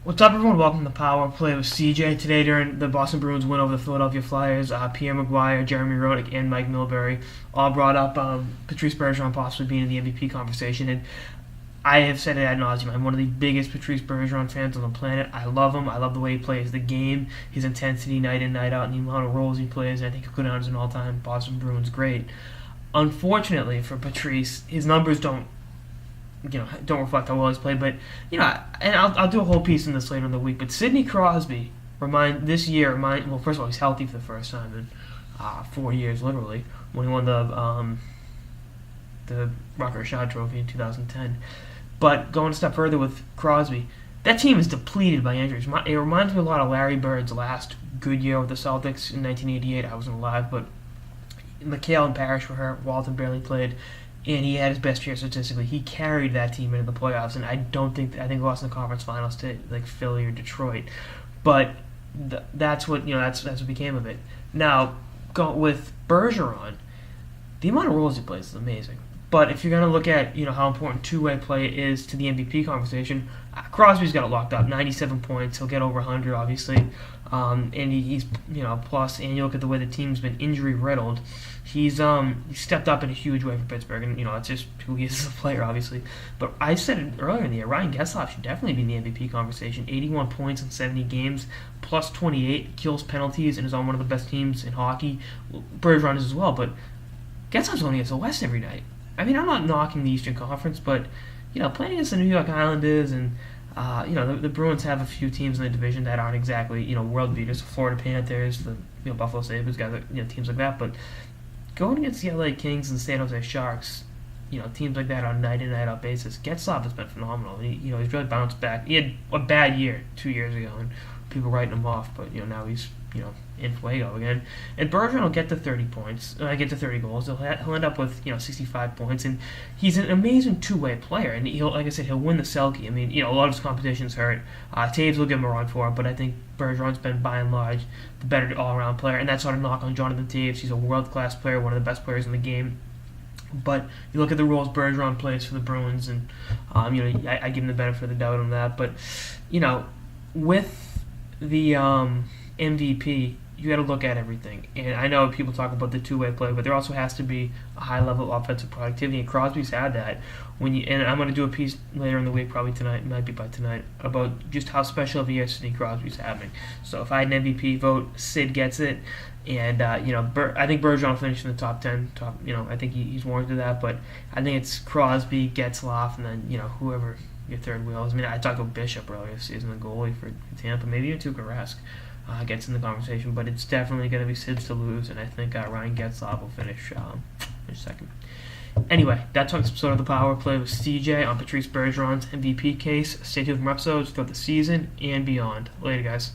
What's up, everyone? Welcome to Power Play with CJ. Today, during the Boston Bruins win over the Philadelphia Flyers, Pierre Maguire, Jeremy Roenick, and Mike Milbury all brought up Patrice Bergeron possibly being in the MVP conversation. And I have said it ad nauseum. I'm one of the biggest Patrice Bergeron fans on the planet. I love him. I love the way he plays the game, his intensity night in, night out, and the amount of roles he plays. And I think he'll go down as an all-time Boston Bruins great. Unfortunately for Patrice, his numbers don't reflect how well he's played. But and I'll do a whole piece in this later in the week. But Sidney Crosby well, first of all, he's healthy for the first time in 4 years, literally, when he won the Rocket Richard Trophy in 2010. But going a step further with Crosby, that team is depleted by injuries. It reminds me a lot of Larry Bird's last good year with the Celtics in 1988. I wasn't alive, but McHale and Parrish were hurt. Walton barely played, and he had his best year statistically. He carried that team into the playoffs, and I think lost in the conference finals to like Philly or Detroit. But that's what what became of it. Now, with Bergeron, the amount of roles he plays is amazing. But if you're going to look at how important two-way play is to the MVP conversation, Crosby's got it locked up. 97 points. He'll get over 100, obviously. And he's plus. And you look at the way the team's been injury riddled. He's stepped up in a huge way for Pittsburgh, and that's just who he is as a player, obviously. But I said it earlier in the year. Ryan Getzlaf should definitely be in the MVP conversation. 81 points in 70 games, plus 28, kills penalties, and is on one of the best teams in hockey. Bergeron is as well, but Getzlaf's going against the West every night. I mean, I'm not knocking the Eastern Conference, but playing against the New York Islanders and the Bruins have a few teams in the division that aren't exactly world beaters. The Florida Panthers, the Buffalo Sabres, guys, teams like that. But going against the LA Kings and San Jose Sharks, teams like that on a night in night out basis, Getzlaf has been phenomenal. He's really bounced back. He had a bad year 2 years ago, and people writing him off, but now he's in fuego again. And Bergeron will get to 30 points, get to 30 goals. He'll end up with 65 points, and he's an amazing two-way player. And he'll win the Selke. I mean, a lot of his competition's hurt. Taves will give him a run for it, but I think Bergeron's been by and large the better all-around player, and that's not a knock on Jonathan Taves. He's a world-class player, one of the best players in the game. But you look at the roles Bergeron plays for the Bruins, and I give him the benefit of the doubt on that. But with the MVP, you got to look at everything. And I know people talk about the two-way play, but there also has to be a high level of offensive productivity, and Crosby's had that. And I'm going to do a piece later in the week, probably tonight, might be by tonight, about just how special of a year Sidney Crosby's having. So if I had an MVP vote, Sid gets it. And I think Bergeron finished in the top 10. I think he's warranted that, but I think it's Crosby, Getzlaf, and then whoever your third wheel is. I mean, I talked about Bishop earlier this season, the goalie for Tampa, maybe even Tuukka Rask gets in the conversation, but it's definitely going to be Sid's to lose, and I think Ryan Getzlaf will finish second. Anyway, that's this episode of the Power Play with CJ on Patrice Bergeron's MVP case. Stay tuned for more episodes throughout the season and beyond. Later, guys.